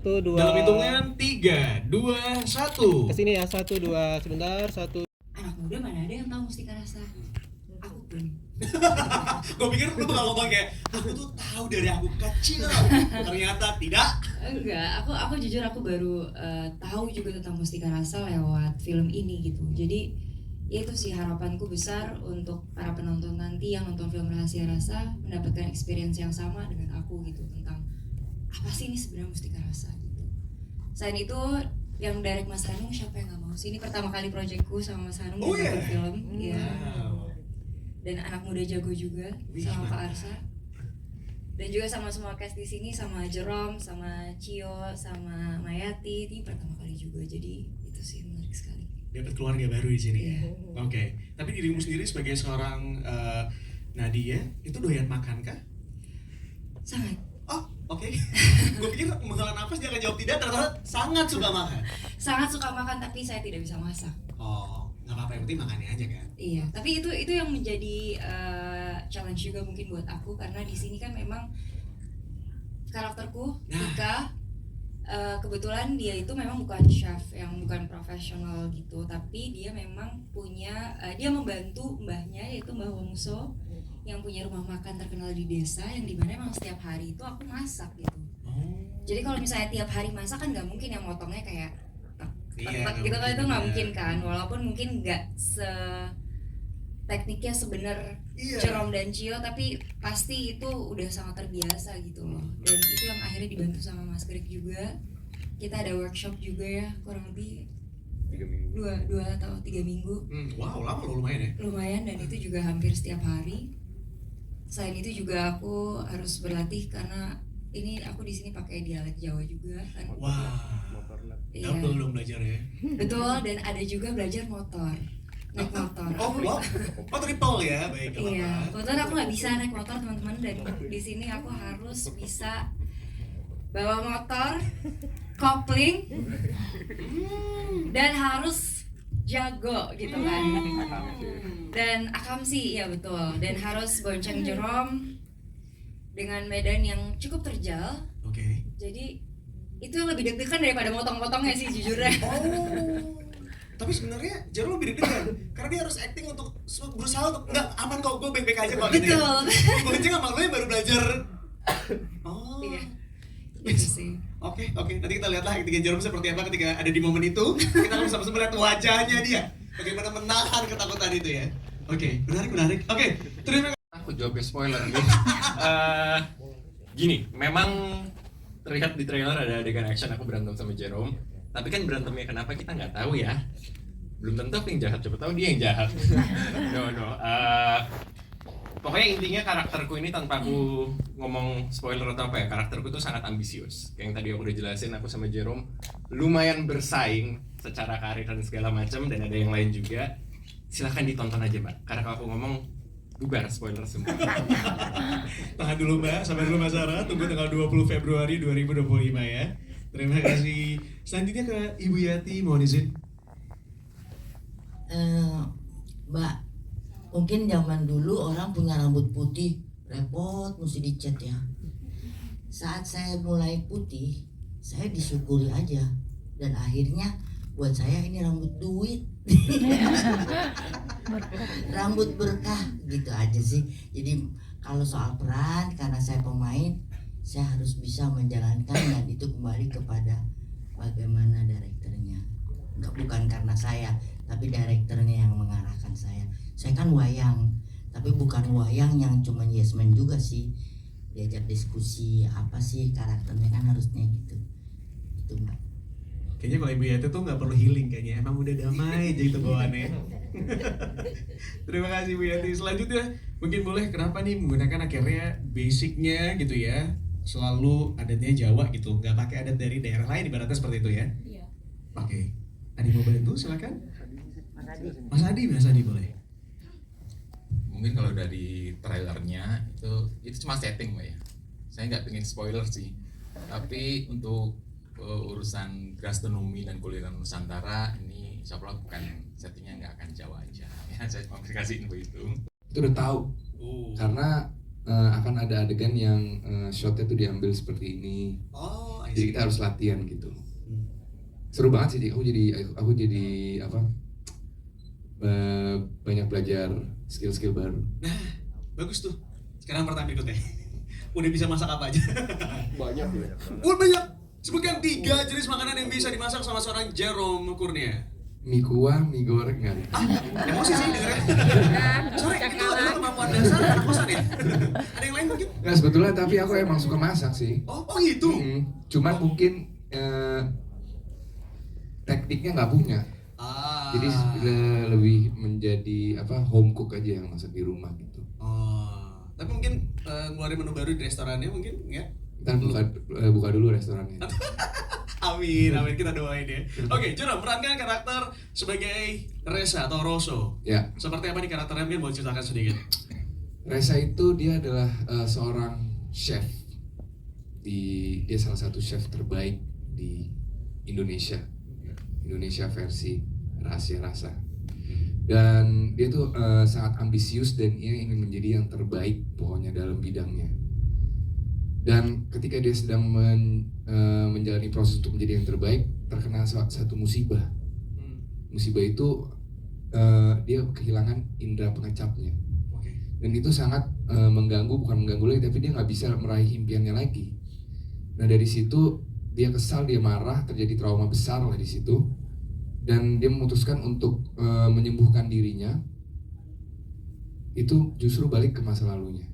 1, 2. Dalam hitungan 3, 2, 1. Kesini ya, 1, 2, sebentar, 1. Anak muda mana ada yang tahu Mustika Rasa? Aku pun. Gue pikir lu bakal ngomong kayak aku tuh tahu dari aku kecil. Ternyata tidak. Enggak, aku jujur aku baru tahu juga tentang Mustika Rasa lewat film ini gitu. Jadi ya itu sih harapanku besar untuk para penonton nanti yang nonton film Rahasia Rasa mendapatkan experience yang sama dengan aku gitu tentang apa sih ini sebenarnya Mustika Rasa gitu. Selain itu yang direct Mas Hanung, siapa yang nggak mau sih? Ini pertama kali proyekku sama Mas Hanung di film, ya. Wow. Dan anak muda jago juga sama Kak Arsa. Dan juga sama semua cast di sini, sama Jerome, sama Cio, sama Mayati, ini pertama kali juga. Jadi itu sih menarik sekali. Dapat keluarga baru di sini ya. Iya. Oke. Tapi dirimu sendiri sebagai seorang Nadia itu doyan makan kah? Sangat. Oh, oke. Gue pikir menghela nafas dia akan jawab tidak, ternyata sangat suka makan. Sangat suka makan tapi saya tidak bisa masak. Oh, nggak apa-apa, yang penting makannya aja kan. Iya, tapi itu yang menjadi challenge juga mungkin buat aku karena di sini kan memang karakterku Tika kebetulan dia itu memang bukan chef yang bukan profesional gitu, tapi dia memang punya dia membantu mbahnya yaitu Mbah Wongso yang punya rumah makan terkenal di desa yang dimana emang setiap hari itu aku masak gitu. Jadi kalau misalnya tiap hari masak kan nggak mungkin yang motongnya kayak tek gitu kan, itu nggak mungkin kan, walaupun mungkin nggak tekniknya sebenar Jerome dan Cio, tapi pasti itu udah sangat terbiasa gitu loh. Dan itu yang akhirnya dibantu sama Mas Greg juga. Kita ada workshop juga ya, kurang lebih 3 minggu. 2 atau 3 minggu. Wow, lama loh, lumayan ya. Lumayan, dan itu juga hampir setiap hari. Selain itu juga aku harus berlatih karena ini aku di sini pakai dialek Jawa juga kan. Wah. Iya. Double dong belajar ya. Betul, dan ada juga belajar motor. Naik motor. Oh, wow. Oh, triple ya, baik. Iya, kebetulan aku nggak bisa naik motor teman-teman, dan di sini aku harus bisa bawa motor, kopling, dan harus jago gitu kan. Dan akamsi, ya betul. Dan harus bonceng Jerome dengan medan yang cukup terjal. Oke. Jadi itu yang lebih deg-degan daripada motong-motongnya sih jujurnya. Oh. Tapi sebenarnya Jero lebih deg-degan karena dia harus acting untuk berusaha untuk enggak aman kok, gue baik-baik aja kok gitu. Betul. Bonceng sama lu yang baru belajar. Oh. Iya. Gitu sih. Oke, nanti kita lihatlah ketika Jerome seperti apa ketika ada di momen itu. Kita akan sama-sama melihat wajahnya dia, bagaimana menahan ketakutan itu ya. Oke, menarik. Oke, terima kasih. Aku jawabnya spoiler nih. Gini, memang terlihat di trailer ada adegan action aku berantem sama Jerome. Tapi kan berantemnya kenapa kita nggak tahu ya. Belum tentu aku yang jahat, coba tahu dia yang jahat. No. Pokoknya intinya karakterku ini tanpa aku ngomong spoiler atau apa ya, karakterku tuh sangat ambisius. Yang tadi aku udah jelasin, aku sama Jerome lumayan bersaing secara karir dan segala macam, dan ada yang lain juga. Silahkan ditonton aja Mbak, karena kalau aku ngomong bubar spoiler semua. Tahan dulu Mbak, sampai dulu Mas Sarah, tunggu tanggal 20 Februari 2025 ya. Terima kasih. Selanjutnya ke Ibu Yati, mohon izin. Mbak, mungkin zaman dulu orang punya rambut putih repot mesti dicat ya. Saat saya mulai putih, saya disyukuri aja, dan akhirnya buat saya ini rambut duit. Rambut berkah gitu aja sih. Jadi kalau soal peran, karena saya pemain, saya harus bisa menjalankan, dan itu kembali kepada bagaimana direkturnya. Bukan karena saya, tapi direkturnya yang mengarahkan saya. Saya kan wayang, tapi bukan wayang yang cuma yes man juga sih. Diajak diskusi apa sih karakternya, kan harusnya gitu. Itu Mbak. Kayaknya kalau Ibu Yati tuh nggak perlu healing kayaknya, emang udah damai aja itu bawaannya. Terima kasih Bu Yati. Selanjutnya mungkin boleh, kenapa nih menggunakan akhirnya basicnya gitu ya, selalu adatnya Jawa gitu, nggak pakai adat dari daerah lain, ibaratnya seperti itu ya? Iya. Oke. Adi mau bantu, silakan. Mas Adi boleh. Mungkin kalau dari trailernya itu cuma setting Mbak ya. Saya nggak pengen spoiler sih. Tapi untuk urusan gastronomi dan kuliner Nusantara ini insya Allah bukan settingnya nggak akan Jawa aja. Ya, saya cuma kasih info itu. Itu udah tahu. Karena akan ada adegan yang shotnya tuh diambil seperti ini. Oh, Jadi kita harus latihan gitu. Seru banget sih, aku jadi apa? Banyak belajar skill-skill baru. Nah, bagus tuh. Sekarang pertanyaan berikutnya. Udah bisa masak apa aja? Banyak ya. Banyak. Sebutkan 3 jenis makanan yang bisa dimasak sama seorang Jerome Kurnia. Mie kuah, mie goreng nggak ada. Emosi sih dengernya. Sorry, itu adalah kemampuan dasar anak kosan ya? Ada yang lain mungkin? Nggak sebetulnya, tapi aku emang suka masak sih. Oh gitu? Cuman mungkin tekniknya nggak punya. Jadi lebih menjadi apa, home cook aja yang masak di rumah gitu. Oh, tapi mungkin ngeluarin menu baru di restorannya mungkin ya? Ntar buka dulu restorannya. Amin, amin, kita doain ya. Oke, Jerome, merankan karakter sebagai Reza atau Rosso. Ya, Seperti apa nih karakternya, mungkin mau ceritakan sedikit? Reza itu dia adalah seorang chef. Dia salah satu chef terbaik di Indonesia. Indonesia versi Rahasia Rasa. Dan dia tuh sangat ambisius dan dia ingin menjadi yang terbaik pokoknya dalam bidangnya. Dan ketika dia sedang menjalani proses untuk menjadi yang terbaik, terkena satu musibah. Musibah itu dia kehilangan indera pengecapnya. Dan itu sangat mengganggu, bukan mengganggu lagi, tapi dia nggak bisa meraih impiannya lagi. Nah dari situ dia kesal, dia marah, terjadi trauma besar lah di situ. Dan dia memutuskan untuk menyembuhkan dirinya. Itu justru balik ke masa lalunya.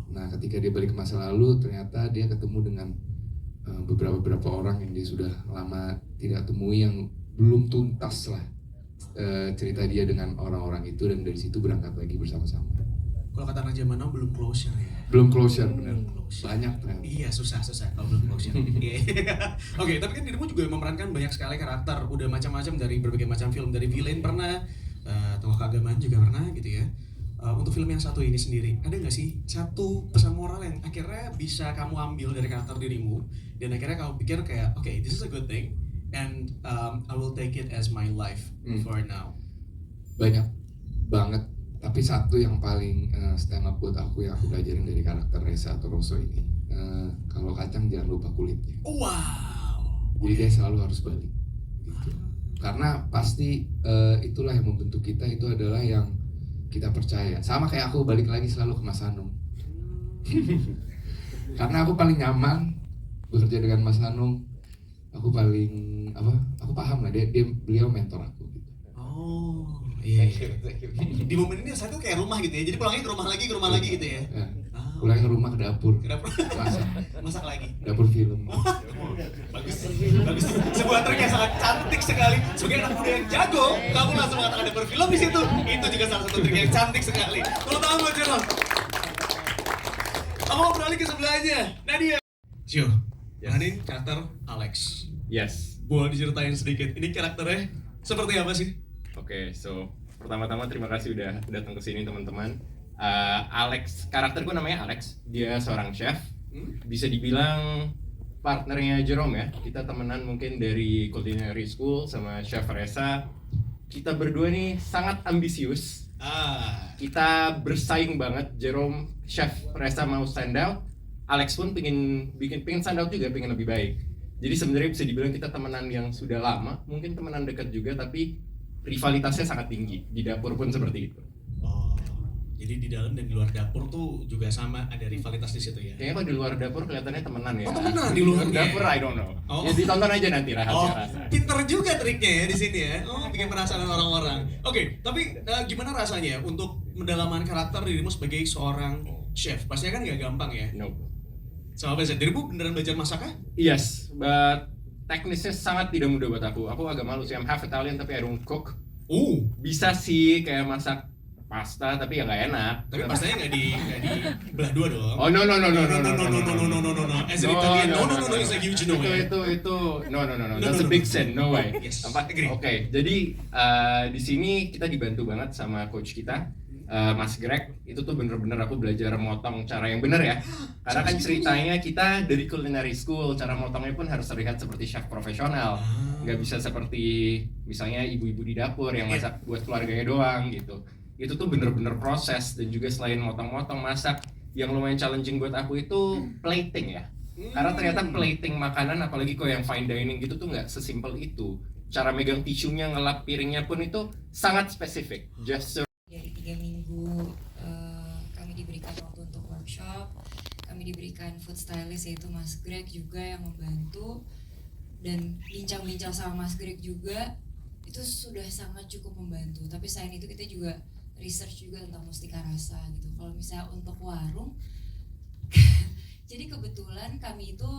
Nah, ketika dia balik ke masa lalu, ternyata dia ketemu dengan beberapa orang yang dia sudah lama tidak temui, yang belum tuntas lah cerita dia dengan orang-orang itu, dan dari situ berangkat lagi bersama-sama. Kalau kata Raja Manau belum closure ya? Belum closure, benar. Closure. Banyak ternyata. Iya, susah kalau belum closure. Oke, tapi kan dirimu juga memerankan banyak sekali karakter, udah macam-macam dari berbagai macam film, dari villain pernah, tokoh keagamaan juga pernah gitu ya. Untuk film yang satu ini sendiri, ada nggak sih satu pesan moral yang akhirnya bisa kamu ambil dari karakter dirimu dan akhirnya kamu pikir kayak, okay, this is a good thing and I will take it as my life for now? Banyak banget, tapi satu yang paling stand up buat aku yang aku pelajarin dari karakter Reza atau Rosso ini, kalau kacang jangan lupa kulitnya. Wow. Jadi dia selalu harus balik gitu. Karena pasti itulah yang membentuk kita, itu adalah yang kita percaya. Sama kayak aku balik lagi selalu ke Mas Hanung. Karena aku paling nyaman bekerja dengan Mas Hanung. Aku paling aku paham lah, beliau mentor aku gitu. Oh, iya. Di momen ini saya tuh kayak rumah gitu ya. Jadi pulangnya ke rumah lagi gitu ya. Ya. Pulang ke rumah, ke dapur. Masak lagi. Dapur film. Bagus. Sebuah trik yang sangat cantik sekali. Sebagai anak muda yang jago, kamu langsung mengatakan dapur film di situ. Itu juga salah satu trik yang cantik sekali. Tepuk tangan buat Jerome. Aku mau beralih ke sebelahnya, Nadia. Sio, ini karakter Alex. Yes. Boleh diceritain sedikit. Ini karakternya seperti apa sih? Oke, so pertama-tama terima kasih udah datang ke sini teman-teman. Alex, karakterku namanya Alex. Dia seorang chef. Bisa dibilang partnernya Jerome ya. Kita temenan mungkin dari culinary school sama Chef Reza. Kita berdua nih sangat ambisius. Kita bersaing banget. Jerome, Chef Reza mau stand out. Alex pun pengen stand out juga, pengen lebih baik. Jadi sebenarnya bisa dibilang kita temenan yang sudah lama, mungkin temenan dekat juga, tapi rivalitasnya sangat tinggi. Di dapur pun seperti itu. Jadi di dalam dan di luar dapur tuh juga sama, ada rivalitas di situ ya? Kayaknya kalau di luar dapur kelihatannya temenan ya. Oh temenan di luar dapur, I don't know. Ya ditonton aja nanti rahasia rasa. Pinter juga triknya ya di sini ya. Bikin penasaran orang-orang. Oke, tapi gimana rasanya untuk mendalaman karakter dirimu sebagai seorang chef? Pastinya kan nggak gampang ya? No. Sama apa sih? Dirimu beneran belajar masak kah? Yes, but teknisnya sangat tidak mudah buat aku. Aku agak malu sih, I'm half Italian tapi I don't cook. Bisa sih kayak masak pasta tapi ya nggak enak. Tapi pastanya nggak di belah dua dong. Oh no. As an Italian, no, it's a huge no. Itu no. That's a big sin, no way. Yes, Oke, jadi di sini kita dibantu banget sama coach kita, Mas Greg. Itu tuh bener-bener aku belajar motong cara yang bener ya. Karena kan ceritanya kita dari culinary school, cara motongnya pun harus terlihat seperti chef profesional. Nggak bisa seperti misalnya ibu-ibu di dapur yang masak buat keluarganya doang gitu. Itu tuh bener-bener proses, dan juga selain motong-motong masak, yang lumayan challenging buat aku itu plating ya. Karena ternyata plating makanan, apalagi kalau yang fine dining gitu tuh nggak sesimpel itu. Cara megang tisunya, ngelap piringnya pun itu sangat spesifik. Just Dari 3 minggu kami diberikan waktu untuk workshop, kami diberikan food stylist yaitu Mas Greg juga yang membantu, dan bincang-bincang sama Mas Greg juga itu sudah sangat cukup membantu. Tapi selain itu kita juga research juga tentang mustika rasa gitu. Kalau misalnya untuk warung jadi kebetulan kami itu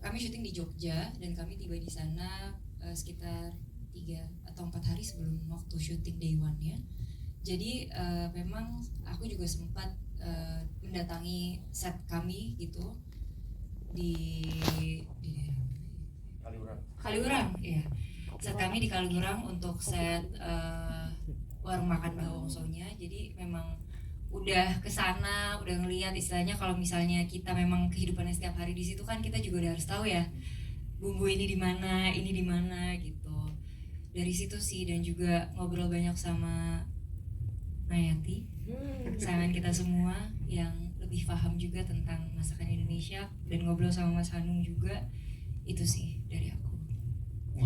kami syuting di Jogja dan kami tiba di sana sekitar 3 atau 4 hari sebelum waktu syuting day one-nya. Jadi memang aku juga sempat mendatangi set kami gitu di Kaliurang ya. Set kami di Kaliurang untuk set warung makan Mbah Wongsonya. Jadi memang udah kesana, udah ngelihat istilahnya kalau misalnya kita memang kehidupannya setiap hari di situ kan kita juga udah harus tahu ya bumbu ini di mana gitu. Dari situ sih, dan juga ngobrol banyak sama Nayati, sayangan kita semua yang lebih paham juga tentang masakan Indonesia, dan ngobrol sama Mas Hanung juga. Itu sih dari aku.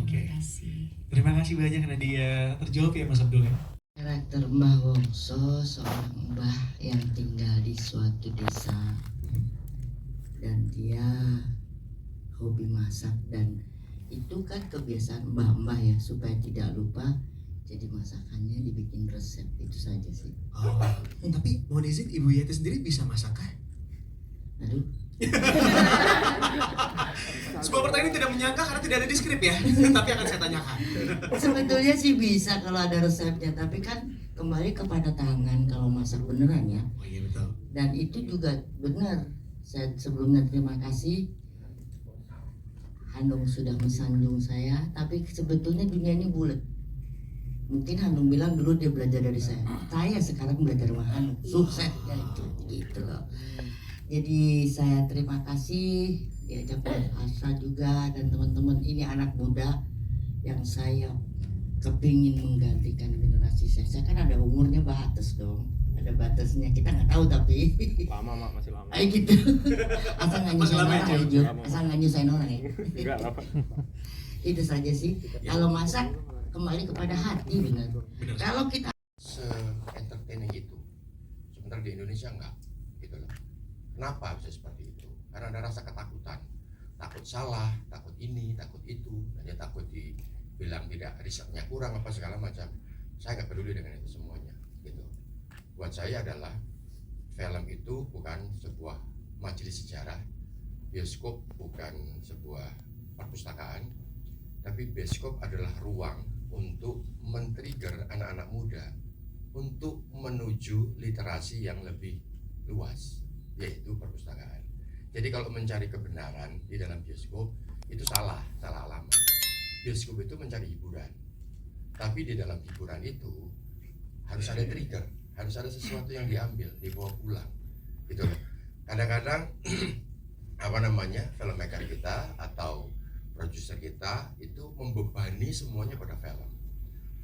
Oke. Terima kasih. Terima kasih banyak Nadia. Terjawab ya Mas Abdul ya. Karakter Mbah Wongso seorang mbah yang tinggal di suatu desa, dan dia hobi masak, dan itu kan kebiasaan mbah-mbah ya, supaya tidak lupa jadi masakannya dibikin resep. Itu saja sih. Oh, tapi mohon izin Ibu Yati sendiri bisa masak kah? Aduh, Sebuah pertanyaan tidak menyangka karena tidak ada di skrip ya, tapi akan saya tanyakan. sebetulnya sih bisa kalau ada resepnya, tapi kan kembali kepada tangan kalau masak beneran ya. Oh iya betul. Dan itu juga benar. Saya sebelumnya terima kasih Hanung sudah mensanjung saya, tapi sebetulnya dunia ini bulat. Mungkin Hanung bilang dulu dia belajar dari saya. Saya sekarang belajar sama Hanung. Suksesnya itu gitu loh. Jadi saya terima kasih diajak oleh Asa juga dan teman-teman ini anak muda yang saya kepingin menggantikan generasi saya. Saya kan ada umurnya batas dong, ada batasnya, kita nggak tahu tapi lama masih lama. ayo gitu. Asal nggak nyusahin Lama orang aja, ya Jo, lama. asal nggak nyusahin orang ya. Enggak apa. Itu saja sih. Kalau masak kembali kepada hati benar. Benar. Kalau kita se-entertaining itu, sementara di Indonesia enggak gitu loh. Kenapa bisa seperti itu? Karena ada rasa ketakutan, takut salah, takut ini, takut itu, dan dia takut dibilang tidak risetnya kurang apa segala macam. Saya nggak peduli dengan itu semuanya gitu. Buat saya adalah film itu bukan sebuah majelis sejarah, bioskop bukan sebuah perpustakaan, tapi bioskop adalah ruang untuk men-trigger anak-anak muda untuk menuju literasi yang lebih luas, yaitu perpustakaan. Jadi kalau mencari kebenaran di dalam bioskop itu salah alamat. Bioskop itu mencari hiburan, tapi di dalam hiburan itu harus ada trigger, harus ada sesuatu yang diambil, dibawa pulang, gitu loh. Kadang-kadang filmmaker kita atau produser kita itu membebani semuanya pada film.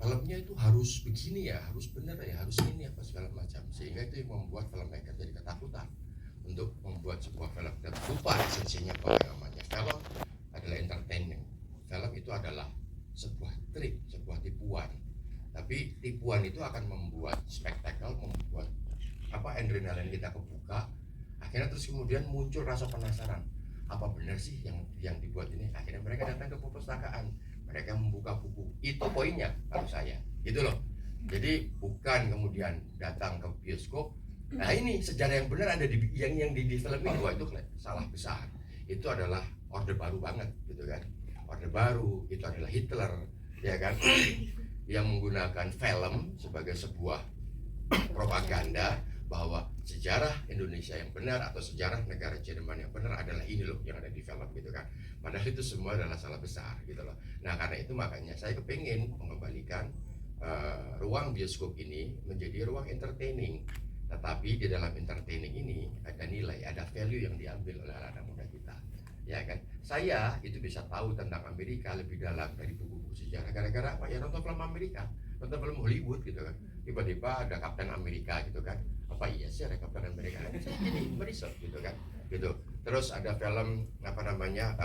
Filmnya itu harus begini ya, harus benar ya, harus ini apa segala macam, sehingga itu yang membuat filmmaker jadi ketakutan untuk membuat sebuah film dan lupa esensinya apa yang namanya film adalah entertaining. Film itu adalah sebuah trik, sebuah tipuan. Tapi tipuan itu akan membuat spektakel, membuat adrenalin kita kebuka. Akhirnya terus kemudian muncul rasa penasaran. Apa benar sih yang dibuat ini? Akhirnya mereka datang ke perpustakaan, mereka membuka buku. Itu poinnya kalau saya, gitu loh. Jadi bukan kemudian datang ke bioskop. Nah ini sejarah yang benar ada di yang di film ini. Wah itu salah besar. Itu adalah orde baru banget, gitu kan. Orde baru itu adalah Hitler, ya kan, yang menggunakan film sebagai sebuah propaganda bahwa sejarah Indonesia yang benar atau sejarah negara Jerman yang benar adalah ini loh yang ada di film, gitu kan. Padahal itu semua adalah salah besar, gitu loh. Nah karena itu makanya saya kepingin mengembalikan ruang bioskop ini menjadi ruang entertaining. Tetapi di dalam entertaining ini ada nilai, ada value yang diambil oleh anak muda kita, ya kan. Saya itu bisa tahu tentang Amerika lebih dalam dari buku-buku sejarah gara-gara apa ya, nonton film Amerika, nonton film Hollywood, gitu kan. Tiba-tiba ada Kapten Amerika, gitu kan. Apa iya sih ada Kapten Amerika? Saya jadi merisau, gitu kan, gitu. Terus ada film apa namanya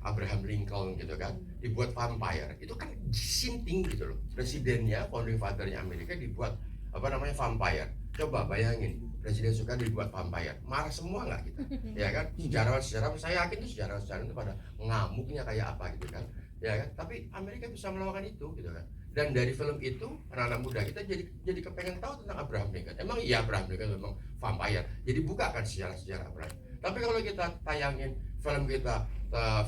Abraham Lincoln gitu kan, dibuat vampire. Itu kan sinting gitu loh. Presidennya, founding fathernya Amerika dibuat apa namanya vampire. Coba bayangin, Presiden Soekarno dibuat vampire. Marah semua nggak kita? Ya kan? Sejarawan saya yakin tuh sejarawan itu pada ngamuknya kayak apa gitu kan. Ya kan? Tapi Amerika bisa melakukan itu gitu kan. Dan dari film itu anak-anak muda kita jadi kepengen tahu tentang Abraham Lincoln. Emang iya Abraham Lincoln memang vampire. Jadi buka kan sejarah-sejarah Abraham. Tapi kalau kita tayangin film kita,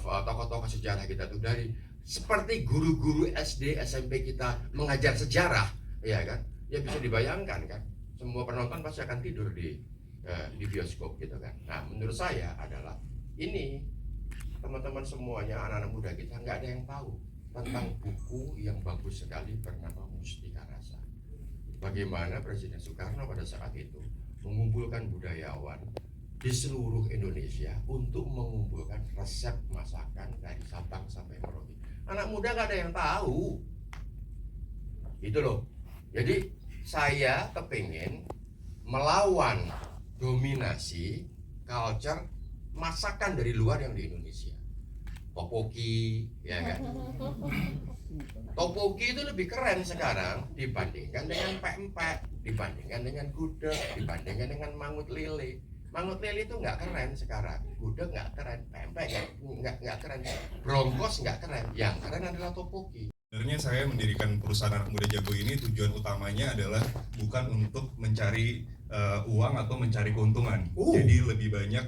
tokoh-tokoh sejarah kita tuh dari seperti guru-guru SD, SMP kita mengajar sejarah, ya kan? Ya bisa dibayangkan kan, semua penonton pasti akan tidur di bioskop gitu kan. Nah, menurut saya adalah ini teman-teman semuanya, anak-anak muda kita nggak ada yang tahu tentang buku yang bagus sekali bernama Mustika Rasa. Bagaimana Presiden Soekarno pada saat itu mengumpulkan budayawan di seluruh Indonesia untuk mengumpulkan resep masakan dari Sabang sampai Merauke. Anak muda nggak ada yang tahu, itu loh. Jadi saya kepingin melawan dominasi culture masakan dari luar yang di Indonesia. Topoki, ya kan? Topoki itu lebih keren sekarang dibandingkan dengan pempek, dibandingkan dengan gudeg, dibandingkan dengan mangut lele. Mangut lele itu nggak keren sekarang, gudeg nggak keren, pempek nggak keren, brongkos nggak keren, yang keren adalah topoki. Sebenarnya saya mendirikan perusahaan anak muda jago ini tujuan utamanya adalah bukan untuk mencari uang atau mencari keuntungan. Jadi lebih banyak,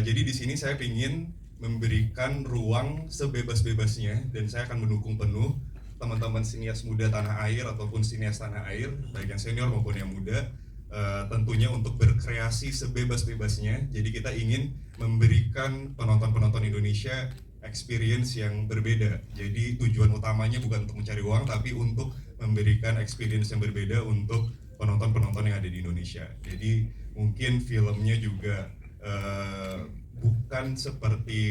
jadi di sini saya ingin memberikan ruang sebebas-bebasnya dan saya akan mendukung penuh teman-teman sinias muda tanah air ataupun sinias tanah air, baik yang senior maupun yang muda. Tentunya untuk berkreasi sebebas-bebasnya. Jadi kita ingin memberikan penonton-penonton Indonesia experience yang berbeda. Jadi tujuan utamanya bukan untuk mencari uang, tapi untuk memberikan experience yang berbeda untuk penonton-penonton yang ada di Indonesia. Jadi mungkin filmnya juga bukan seperti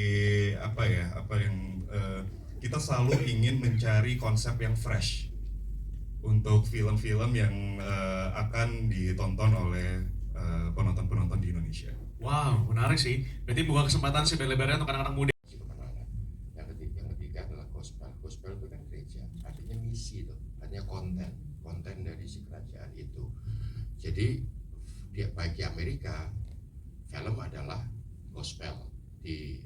kita selalu ingin mencari konsep yang fresh untuk film-film yang akan ditonton oleh penonton-penonton di Indonesia. Wow, menarik sih. Berarti buka kesempatan sebenarnya untuk anak-anak muda. Yang ketiga adalah gospel. Gospel itu kan gereja, artinya misi itu, artinya konten dari si kerajaan itu. Jadi bagi Amerika, film adalah gospel di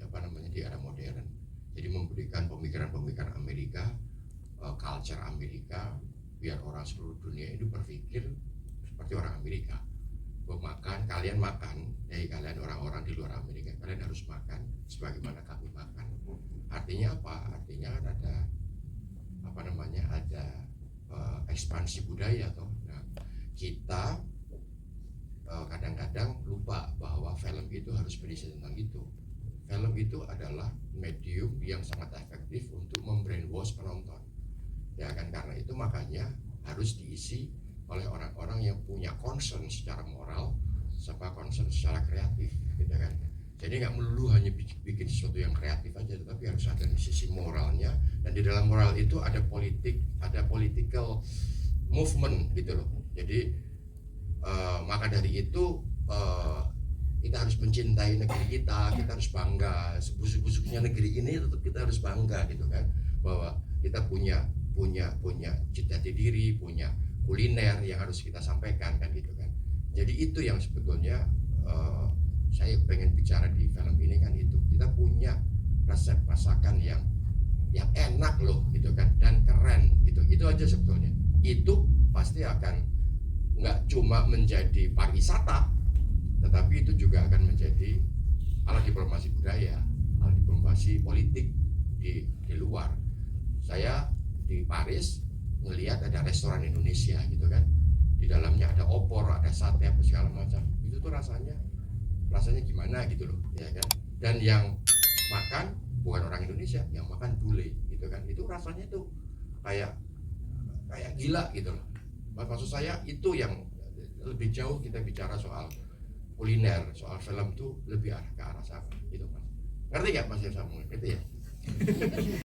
era modern. Jadi memberikan pemikiran-pemikiran Amerika, culture Amerika, biar orang seluruh dunia itu berpikir seperti orang Amerika. Kalian makan, kalian orang-orang di luar Amerika, kalian harus makan sebagaimana kami makan. Artinya apa? Artinya ada ekspansi budaya toh. Nah, kita kadang-kadang lupa bahwa film itu harus berisi tentang itu. Film itu adalah medium yang sangat efektif untuk membrainwash penonton. Ya kan, karena itu makanya harus diisi oleh orang-orang yang punya concern secara moral serta concern secara kreatif, gitu kan. Jadi nggak melulu hanya bikin sesuatu yang kreatif aja, tetapi harus ada di sisi moralnya, dan di dalam moral itu ada politik, ada political movement gitu loh. Jadi maka dari itu kita harus mencintai negeri kita harus bangga, sebusuk-busuknya negeri ini tetap kita harus bangga gitu kan, bahwa kita punya jati diri, punya kuliner yang harus kita sampaikan kan gitu kan. Jadi itu yang sebetulnya saya pengen bicara di film ini kan, itu kita punya resep masakan yang enak loh gitu kan, dan keren gitu. Itu aja sebetulnya. Itu pasti akan nggak cuma menjadi pariwisata, tetapi itu juga akan menjadi alat diplomasi budaya, alat diplomasi politik di luar. Saya di Paris ngelihat ada restoran Indonesia gitu kan, di dalamnya ada opor, ada sate, apa segala macam. Itu tuh rasanya gimana gitu loh, ya kan. Dan yang makan bukan orang Indonesia, yang makan bule gitu kan. Itu rasanya tuh kayak gila gitu loh. Maksud saya itu yang lebih jauh kita bicara soal kuliner, soal film tuh lebih ke arah sana gitu Mas. Ngerti nggak Mas Samuel? Itu ya.